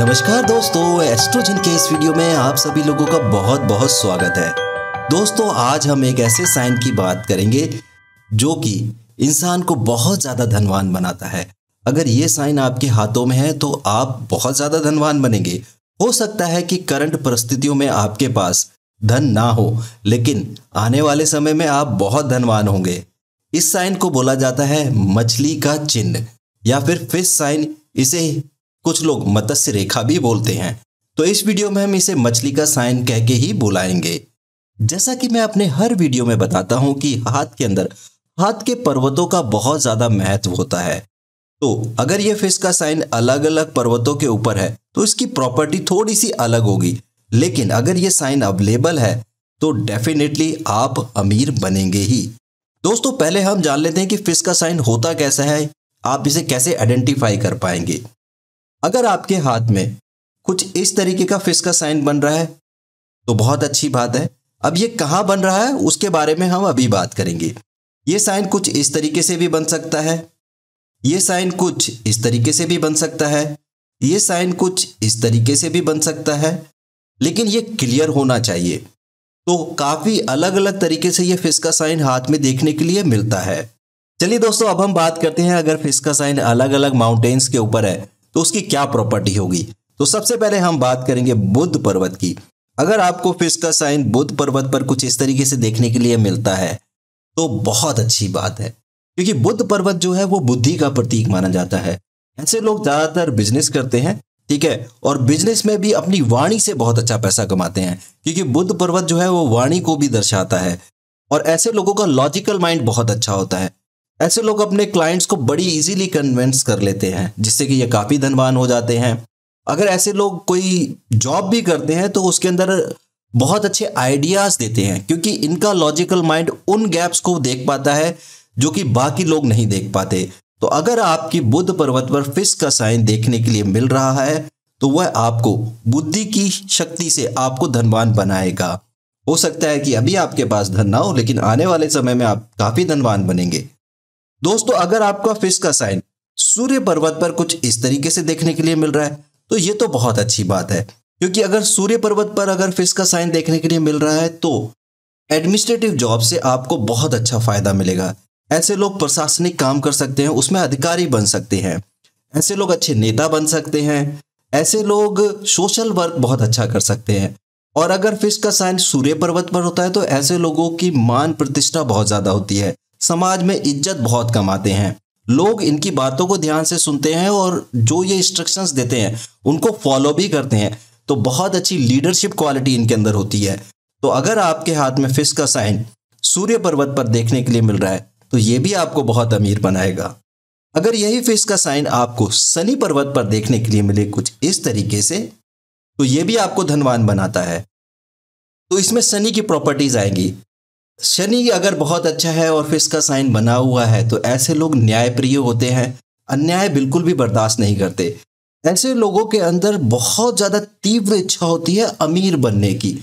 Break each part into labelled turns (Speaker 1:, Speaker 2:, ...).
Speaker 1: नमस्कार दोस्तों, एस्ट्रोजन के इस वीडियो में आप सभी लोगों का बहुत बहुत स्वागत है। दोस्तों, आज हम एक ऐसे साइन की बात करेंगे जो कि इंसान को बहुत ज़्यादा धनवान बनाता है। अगर ये साइन आपके हाथों में है तो आप बहुत ज़्यादा धनवान बनेंगे। हो सकता है कि करंट परिस्थितियों में आपके पास धन ना हो, लेकिन आने वाले समय में आप बहुत धनवान होंगे। इस साइन को बोला जाता है मछली का चिन्ह या फिर फिश साइन। इसे कुछ लोग मत्स्य रेखा भी बोलते हैं। तो इस वीडियो में हम इसे मछली का साइन कह के ही बुलाएंगे। जैसा कि मैं अपने हर वीडियो में बताता हूं कि हाथ के अंदर हाथ के पर्वतों का बहुत ज़्यादा महत्व होता है। तो अगर ये फिश का साइन अलग अलग पर्वतों के ऊपर है तो इसकी प्रॉपर्टी थोड़ी सी अलग होगी, लेकिन अगर ये साइन अवेलेबल है तो डेफिनेटली आप अमीर बनेंगे ही। दोस्तों, पहले हम जान लेते हैं कि फिश का साइन होता कैसा है, आप इसे कैसे आइडेंटिफाई कर पाएंगे। अगर आपके हाथ में कुछ इस तरीके का फिश का साइन बन रहा है तो बहुत अच्छी बात है। अब ये कहाँ बन रहा है उसके बारे में हम अभी बात करेंगे। ये साइन कुछ इस तरीके से भी बन सकता है, ये साइन कुछ इस तरीके से भी बन सकता है, ये साइन कुछ इस तरीके से भी बन सकता है, लेकिन ये क्लियर होना चाहिए। तो काफ़ी अलग अलग तरीके से ये फिश का साइन हाथ में देखने के लिए मिलता है। चलिए दोस्तों, अब हम बात करते हैं अगर फिश का साइन अलग अलग माउंटेन्स के ऊपर है तो उसकी क्या प्रॉपर्टी होगी। तो सबसे पहले हम बात करेंगे बुध पर्वत की। अगर आपको फिश का साइन बुध पर्वत पर कुछ इस तरीके से देखने के लिए मिलता है तो बहुत अच्छी बात है, क्योंकि बुध पर्वत जो है वो बुद्धि का प्रतीक माना जाता है। ऐसे लोग ज़्यादातर बिजनेस करते हैं, ठीक है, और बिजनेस में भी अपनी वाणी से बहुत अच्छा पैसा कमाते हैं, क्योंकि बुध पर्वत जो है वो वाणी को भी दर्शाता है। और ऐसे लोगों का लॉजिकल माइंड बहुत अच्छा होता है। ऐसे लोग अपने क्लाइंट्स को बड़ी इजीली कन्विंस कर लेते हैं, जिससे कि ये काफ़ी धनवान हो जाते हैं। अगर ऐसे लोग कोई जॉब भी करते हैं तो उसके अंदर बहुत अच्छे आइडियाज़ देते हैं, क्योंकि इनका लॉजिकल माइंड उन गैप्स को देख पाता है जो कि बाकी लोग नहीं देख पाते। तो अगर आपकी बुध पर्वत पर फिश का साइन देखने के लिए मिल रहा है तो वह आपको बुद्धि की शक्ति से आपको धनवान बनाएगा। हो सकता है कि अभी आपके पास धन ना हो, लेकिन आने वाले समय में आप काफ़ी धनवान बनेंगे। दोस्तों, अगर आपका फिश का साइन सूर्य पर्वत पर कुछ इस तरीके से देखने के लिए मिल रहा है तो ये तो बहुत अच्छी बात है, क्योंकि अगर सूर्य पर्वत पर अगर फिश का साइन देखने के लिए मिल रहा है तो एडमिनिस्ट्रेटिव जॉब से आपको बहुत अच्छा फायदा मिलेगा। ऐसे लोग प्रशासनिक काम कर सकते हैं, उसमें अधिकारी बन सकते हैं। ऐसे लोग अच्छे नेता बन सकते हैं। ऐसे लोग सोशल वर्क बहुत अच्छा कर सकते हैं। और अगर फिश का साइन सूर्य पर्वत पर होता है तो ऐसे लोगों की मान प्रतिष्ठा बहुत ज़्यादा होती है, समाज में इज्जत बहुत कमाते हैं। लोग इनकी बातों को ध्यान से सुनते हैं और जो ये इंस्ट्रक्शंस देते हैं उनको फॉलो भी करते हैं। तो बहुत अच्छी लीडरशिप क्वालिटी इनके अंदर होती है। तो अगर आपके हाथ में फिश का साइन सूर्य पर्वत पर देखने के लिए मिल रहा है तो ये भी आपको बहुत अमीर बनाएगा। अगर यही फिश का साइन आपको शनि पर्वत पर देखने के लिए मिले कुछ इस तरीके से तो ये भी आपको धनवान बनाता है। तो इसमें शनि की प्रॉपर्टीज आएंगी। शनि अगर बहुत अच्छा है और फिश का साइन बना हुआ है तो ऐसे लोग न्यायप्रिय होते हैं, अन्याय बिल्कुल भी बर्दाश्त नहीं करते। ऐसे लोगों के अंदर बहुत ज़्यादा तीव्र इच्छा होती है अमीर बनने की।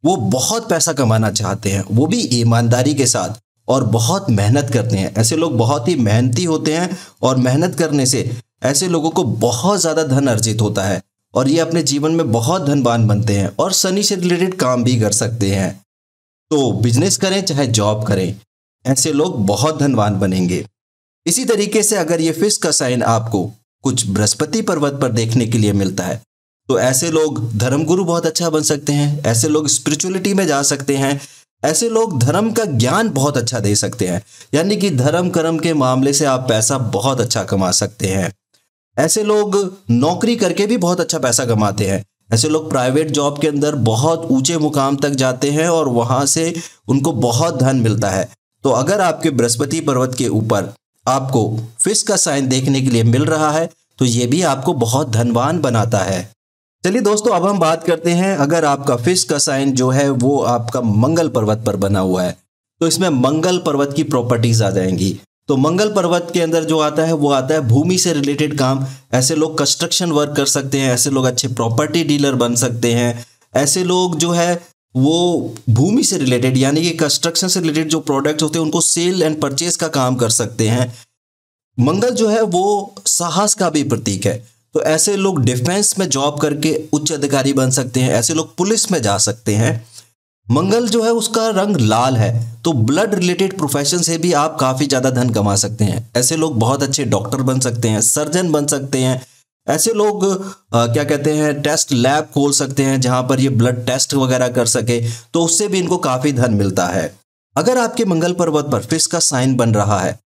Speaker 1: वो बहुत पैसा कमाना चाहते हैं, वो भी ईमानदारी के साथ, और बहुत मेहनत करते हैं। ऐसे लोग बहुत ही मेहनती होते हैं और मेहनत करने से ऐसे लोगों को बहुत ज़्यादा धन अर्जित होता है और ये अपने जीवन में बहुत धनवान बनते हैं और शनि से रिलेटेड काम भी कर सकते हैं। तो बिजनेस करें चाहे जॉब करें, ऐसे लोग बहुत धनवान बनेंगे। इसी तरीके से अगर ये फिश का साइन आपको कुछ बृहस्पति पर्वत पर देखने के लिए मिलता है तो ऐसे लोग धर्मगुरु बहुत अच्छा बन सकते हैं। ऐसे लोग स्पिरिचुअलिटी में जा सकते हैं। ऐसे लोग धर्म का ज्ञान बहुत अच्छा दे सकते हैं, यानी कि धर्म कर्म के मामले से आप पैसा बहुत अच्छा कमा सकते हैं। ऐसे लोग नौकरी करके भी बहुत अच्छा पैसा कमाते हैं। ऐसे लोग प्राइवेट जॉब के अंदर बहुत ऊंचे मुकाम तक जाते हैं और वहां से उनको बहुत धन मिलता है। तो अगर आपके बृहस्पति पर्वत के ऊपर आपको फिश का साइन देखने के लिए मिल रहा है तो ये भी आपको बहुत धनवान बनाता है। चलिए दोस्तों, अब हम बात करते हैं अगर आपका फिश का साइन जो है वो आपका मंगल पर्वत पर बना हुआ है तो इसमें मंगल पर्वत की प्रॉपर्टीज आ जाएंगी। तो मंगल पर्वत के अंदर जो आता है वो आता है भूमि से रिलेटेड काम। ऐसे लोग कंस्ट्रक्शन वर्क कर सकते हैं। ऐसे लोग अच्छे प्रॉपर्टी डीलर बन सकते हैं। ऐसे लोग जो है वो भूमि से रिलेटेड यानी कि कंस्ट्रक्शन से रिलेटेड जो प्रोडक्ट्स होते हैं उनको सेल एंड परचेज का काम कर सकते हैं। मंगल जो है वो साहस का भी प्रतीक है। तो ऐसे लोग डिफेंस में जॉब करके उच्च अधिकारी बन सकते हैं, ऐसे लोग पुलिस में जा सकते हैं। मंगल जो है उसका रंग लाल है, तो ब्लड रिलेटेड प्रोफेशन से भी आप काफी ज्यादा धन कमा सकते हैं। ऐसे लोग बहुत अच्छे डॉक्टर बन सकते हैं, सर्जन बन सकते हैं। ऐसे लोग क्या कहते हैं, टेस्ट लैब खोल सकते हैं जहां पर ये ब्लड टेस्ट वगैरह कर सके, तो उससे भी इनको काफी धन मिलता है। अगर आपके मंगल पर्वत पर फिश का साइन बन रहा है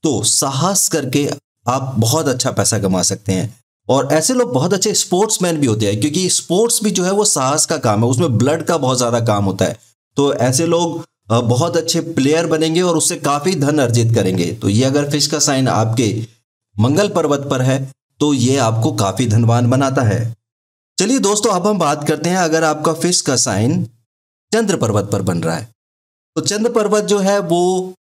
Speaker 1: तो साहस करके आप बहुत अच्छा पैसा कमा सकते हैं। और ऐसे लोग बहुत अच्छे स्पोर्ट्समैन भी होते हैं, क्योंकि स्पोर्ट्स भी जो है वो साहस का काम है, उसमें ब्लड का बहुत ज्यादा काम होता है। तो ऐसे लोग बहुत अच्छे प्लेयर बनेंगे और उससे काफी धन अर्जित करेंगे। तो ये अगर फिश का साइन आपके मंगल पर्वत पर है तो ये आपको काफी धनवान बनाता है। चलिए दोस्तों, अब हम बात करते हैं अगर आपका फिश का साइन चंद्र पर्वत पर बन रहा है। तो चंद्र पर्वत जो है वो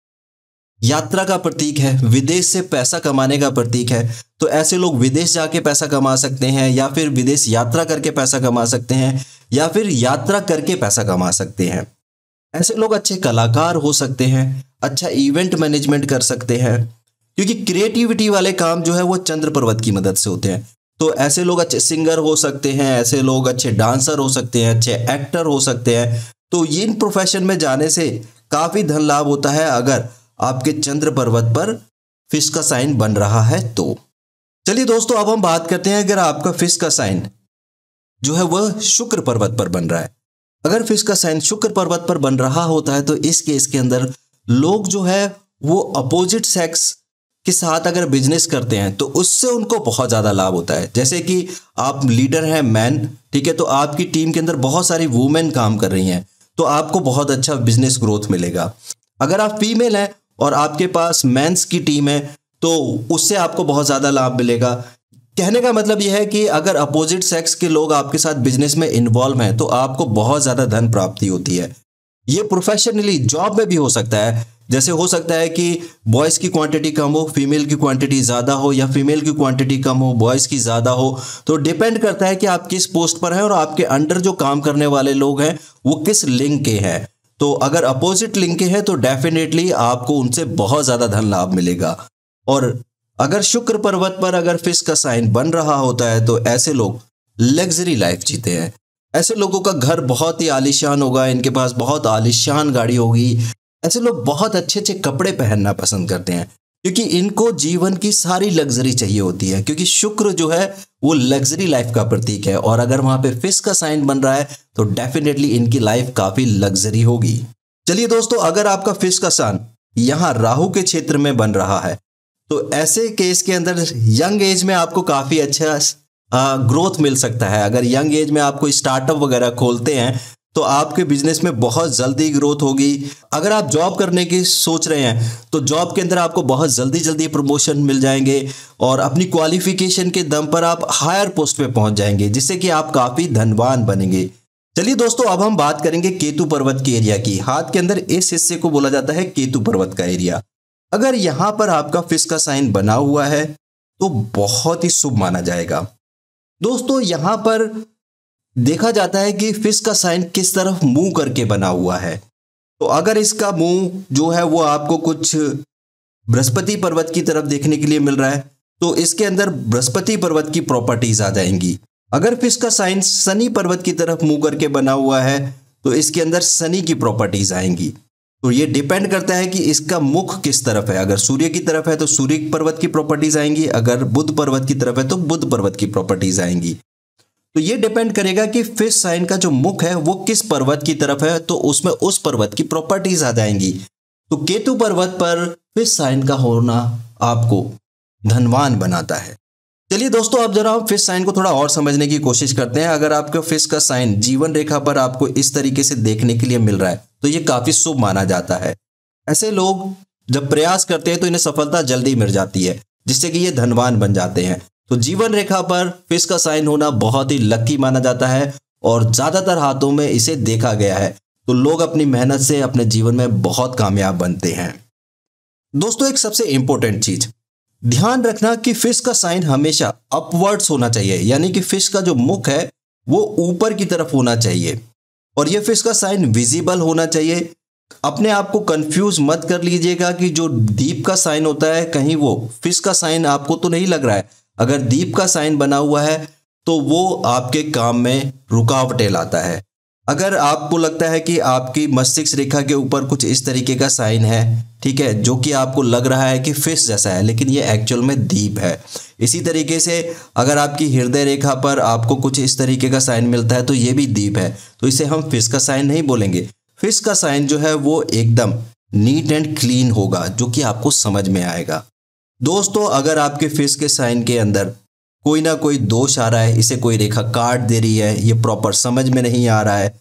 Speaker 1: यात्रा का प्रतीक है, विदेश से पैसा कमाने का प्रतीक है। तो ऐसे लोग विदेश जाके पैसा कमा सकते हैं, या फिर विदेश यात्रा करके पैसा कमा सकते हैं, या फिर यात्रा करके पैसा कमा सकते हैं। ऐसे लोग अच्छे कलाकार हो सकते हैं, अच्छा इवेंट मैनेजमेंट कर सकते हैं, क्योंकि क्रिएटिविटी वाले काम जो है वो चंद्र पर्वत की मदद से होते हैं। तो ऐसे लोग अच्छे सिंगर हो सकते हैं, ऐसे लोग अच्छे डांसर हो सकते हैं, अच्छे एक्टर हो सकते हैं। तो इन प्रोफेशन में जाने से काफी धन लाभ होता है अगर आपके चंद्र पर्वत पर फिश का साइन बन रहा है तो। चलिए दोस्तों, अब हम बात करते हैं अगर आपका फिश का साइन जो है वह शुक्र पर्वत पर बन रहा है। अगर फिश का साइन शुक्र पर्वत पर बन रहा होता है तो इस केस के अंदर लोग जो है वो अपोजिट सेक्स के साथ अगर बिजनेस करते हैं तो उससे उनको बहुत ज्यादा लाभ होता है। जैसे कि आप लीडर हैं मैन, ठीक है, तो आपकी टीम के अंदर बहुत सारी वुमेन काम कर रही हैं, तो आपको बहुत अच्छा बिजनेस ग्रोथ मिलेगा। अगर आप फीमेल हैं और आपके पास मेंस की टीम है तो उससे आपको बहुत ज्यादा लाभ मिलेगा। कहने का मतलब यह है कि अगर अपोजिट सेक्स के लोग आपके साथ बिजनेस में इन्वॉल्व हैं तो आपको बहुत ज्यादा धन प्राप्ति होती है। ये प्रोफेशनली जॉब में भी हो सकता है, जैसे हो सकता है कि बॉयज की क्वांटिटी कम हो, फीमेल की क्वांटिटी ज्यादा हो, या फीमेल की क्वांटिटी कम हो, बॉयज की ज्यादा हो। तो डिपेंड करता है कि आप किस पोस्ट पर हैं और आपके अंडर जो काम करने वाले लोग हैं वो किस लिंग के हैं। तो अगर अपोजिट लिंक के हैं तो डेफिनेटली आपको उनसे बहुत ज्यादा धन लाभ मिलेगा। और अगर शुक्र पर्वत पर अगर फिश का साइन बन रहा होता है तो ऐसे लोग लग्जरी लाइफ जीते हैं। ऐसे लोगों का घर बहुत ही आलीशान होगा, इनके पास बहुत आलीशान गाड़ी होगी। ऐसे लोग बहुत अच्छे अच्छे कपड़े पहनना पसंद करते हैं, क्योंकि इनको जीवन की सारी लग्जरी चाहिए होती है, क्योंकि शुक्र जो है वो लग्जरी लाइफ का प्रतीक है। और अगर वहां पे फिश का साइन बन रहा है तो डेफिनेटली इनकी लाइफ काफी लग्जरी होगी। चलिए दोस्तों, अगर आपका फिश का साइन यहां राहु के क्षेत्र में बन रहा है तो ऐसे केस के अंदर यंग एज में आपको काफी अच्छा ग्रोथ मिल सकता है। अगर यंग एज में आप कोई स्टार्टअप वगैरह खोलते हैं तो आपके बिजनेस में बहुत जल्दी ग्रोथ होगी। अगर आप जॉब करने की सोच रहे हैं तो जॉब के अंदर आपको बहुत जल्दी जल्दी प्रमोशन मिल जाएंगे और अपनी क्वालिफिकेशन के दम पर आप हायर पोस्ट पे पहुंच जाएंगे, जिससे कि आप काफी धनवान बनेंगे। चलिए दोस्तों, अब हम बात करेंगे केतु पर्वत के एरिया की। हाथ के अंदर इस हिस्से को बोला जाता है केतु पर्वत का एरिया। अगर यहां पर आपका फिश का साइन बना हुआ है तो बहुत ही शुभ माना जाएगा। दोस्तों, यहां पर देखा जाता है कि फिश का साइन किस तरफ मुंह करके बना हुआ है। तो अगर इसका मुंह जो है वो आपको कुछ बृहस्पति पर्वत की तरफ देखने के लिए मिल रहा है तो इसके अंदर बृहस्पति पर्वत की प्रॉपर्टीज आ जाएंगी। अगर फिश का साइन शनि पर्वत की तरफ मुंह करके बना हुआ है तो इसके अंदर शनि की प्रॉपर्टीज आएंगी। तो ये डिपेंड करता है कि इसका मुख किस तरफ है। अगर सूर्य की तरफ है तो सूर्य पर्वत की प्रॉपर्टीज आएंगी, अगर बुध पर्वत की तरफ है तो बुध पर्वत की प्रॉपर्टीज आएंगी। तो ये डिपेंड करेगा कि फिश साइन का जो मुख है वो किस पर्वत की तरफ है, तो उसमें उस पर्वत की प्रॉपर्टीज आ जाएंगी। तो केतु पर्वत पर फिश साइन का होना आपको धनवान बनाता है। चलिए दोस्तों, अब जरा हम फिश साइन को थोड़ा और समझने की कोशिश करते हैं। अगर आपका फिश का साइन जीवन रेखा पर आपको इस तरीके से देखने के लिए मिल रहा है तो ये काफी शुभ माना जाता है। ऐसे लोग जब प्रयास करते हैं तो इन्हें सफलता जल्दी मिल जाती है, जिससे कि ये धनवान बन जाते हैं। तो जीवन रेखा पर फिश का साइन होना बहुत ही लकी माना जाता है और ज्यादातर हाथों में इसे देखा गया है। तो लोग अपनी मेहनत से अपने जीवन में बहुत कामयाब बनते हैं। दोस्तों, एक सबसे इंपॉर्टेंट चीज ध्यान रखना कि फिश का साइन हमेशा अपवर्ड्स होना चाहिए, यानी कि फिश का जो मुख है वो ऊपर की तरफ होना चाहिए और ये फिश का साइन विजिबल होना चाहिए। अपने आप को कंफ्यूज मत कर लीजिएगा कि जो दीप का साइन होता है कहीं वो फिश का साइन आपको तो नहीं लग रहा है। अगर दीप का साइन बना हुआ है तो वो आपके काम में रुकावटें लाता है। अगर आपको लगता है कि आपकी मस्तिष्क रेखा के ऊपर कुछ इस तरीके का साइन है, ठीक है, जो कि आपको लग रहा है कि फिश जैसा है, लेकिन ये एक्चुअल में दीप है। इसी तरीके से अगर आपकी हृदय रेखा पर आपको कुछ इस तरीके का साइन मिलता है तो ये भी दीप है, तो इसे हम फिश का साइन नहीं बोलेंगे। फिश का साइन जो है वो एकदम नीट एंड क्लीन होगा, जो कि आपको समझ में आएगा। दोस्तों, अगर आपके फिश के साइन के अंदर कोई ना कोई दोष आ रहा है, इसे कोई रेखा काट दे रही है, ये प्रॉपर समझ में नहीं आ रहा है,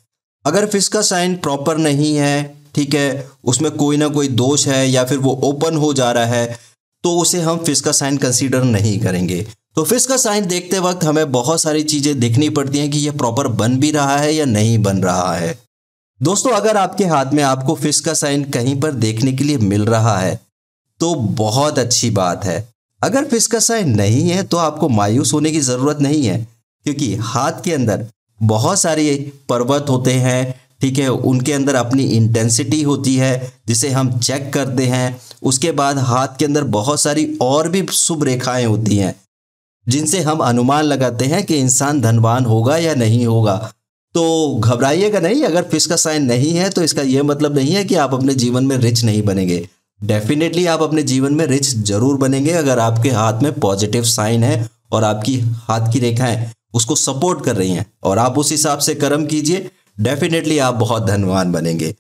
Speaker 1: अगर फिश का साइन प्रॉपर नहीं है, ठीक है, उसमें कोई ना कोई दोष है या फिर वो ओपन हो जा रहा है, तो उसे हम फिश का साइन कंसीडर नहीं करेंगे। तो फिश का साइन देखते वक्त हमें बहुत सारी चीज़ें देखनी पड़ती हैं कि ये प्रॉपर बन भी रहा है या नहीं बन रहा है। दोस्तों, अगर आपके हाथ में आपको फिश का साइन कहीं पर देखने के लिए मिल रहा है तो बहुत अच्छी बात है। अगर फिश का साइन नहीं है तो आपको मायूस होने की ज़रूरत नहीं है, क्योंकि हाथ के अंदर बहुत सारे पर्वत होते हैं, ठीक है, उनके अंदर अपनी इंटेंसिटी होती है जिसे हम चेक करते हैं। उसके बाद हाथ के अंदर बहुत सारी और भी शुभ रेखाएं होती हैं जिनसे हम अनुमान लगाते हैं कि इंसान धनवान होगा या नहीं होगा। तो घबराइएगा नहीं, अगर फिश का साइन नहीं है तो इसका यह मतलब नहीं है कि आप अपने जीवन में रिच नहीं बनेंगे। डेफिनेटली आप अपने जीवन में रिच जरूर बनेंगे अगर आपके हाथ में पॉजिटिव साइन है और आपकी हाथ की रेखाएं उसको सपोर्ट कर रही हैं और आप उस हिसाब से कर्म कीजिए, डेफिनेटली आप बहुत धनवान बनेंगे।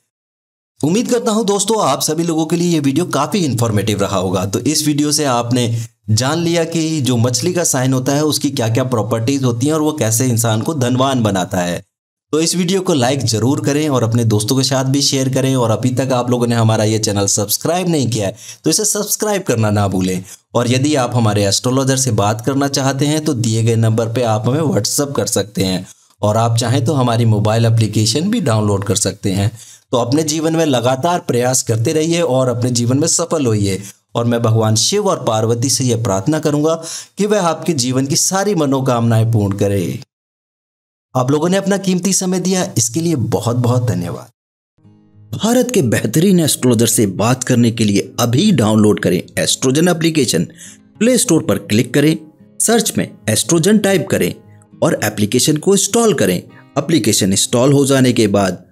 Speaker 1: उम्मीद करता हूं दोस्तों आप सभी लोगों के लिए ये वीडियो काफ़ी इन्फॉर्मेटिव रहा होगा। तो इस वीडियो से आपने जान लिया कि जो मछली का साइन होता है उसकी क्या क्या प्रॉपर्टीज होती हैं और वो कैसे इंसान को धनवान बनाता है। तो इस वीडियो को लाइक जरूर करें और अपने दोस्तों के साथ भी शेयर करें। और अभी तक आप लोगों ने हमारा ये चैनल सब्सक्राइब नहीं किया है तो इसे सब्सक्राइब करना ना भूलें। और यदि आप हमारे एस्ट्रोलॉजर से बात करना चाहते हैं तो दिए गए नंबर पे आप हमें व्हाट्सअप कर सकते हैं और आप चाहें तो हमारी मोबाइल एप्लीकेशन भी डाउनलोड कर सकते हैं। तो अपने जीवन में लगातार प्रयास करते रहिए और अपने जीवन में सफल होइए। और मैं भगवान शिव और पार्वती से यह प्रार्थना करूंगा कि वह आपके जीवन की सारी मनोकामनाएं पूर्ण करे। आप लोगों ने अपना कीमती समय दिया, इसके लिए बहुत बहुत धन्यवाद। भारत के बेहतरीन एस्ट्रोलॉजर से बात करने के लिए अभी डाउनलोड करें एस्ट्रोजन एप्लीकेशन। प्ले स्टोर पर क्लिक करें, सर्च में एस्ट्रोजन टाइप करें और एप्लीकेशन को इंस्टॉल करें। एप्लीकेशन इंस्टॉल हो जाने के बाद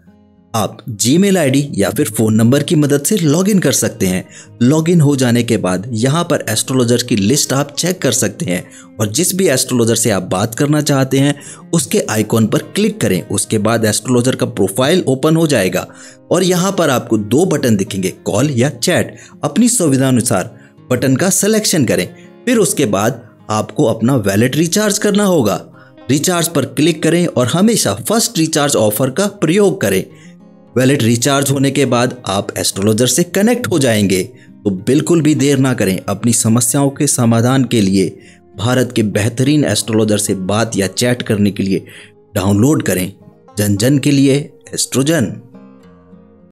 Speaker 1: आप जीमेल आईडी या फिर फ़ोन नंबर की मदद से लॉगिन कर सकते हैं। लॉगिन हो जाने के बाद यहाँ पर एस्ट्रोलॉजर की लिस्ट आप चेक कर सकते हैं और जिस भी एस्ट्रोलॉजर से आप बात करना चाहते हैं उसके आइकॉन पर क्लिक करें। उसके बाद एस्ट्रोलॉजर का प्रोफाइल ओपन हो जाएगा और यहाँ पर आपको दो बटन दिखेंगे, कॉल या चैट। अपनी सुविधा अनुसार बटन का सिलेक्शन करें। फिर उसके बाद आपको अपना वैलेट रिचार्ज करना होगा। रिचार्ज पर क्लिक करें और हमेशा फर्स्ट रिचार्ज ऑफर का प्रयोग करें। वैलेट रिचार्ज होने के बाद आप एस्ट्रोलॉजर से कनेक्ट हो जाएंगे। तो बिल्कुल भी देर ना करें, अपनी समस्याओं के समाधान के लिए भारत के बेहतरीन एस्ट्रोलॉजर से बात या चैट करने के लिए डाउनलोड करें जन जन के लिए एस्ट्रोजन।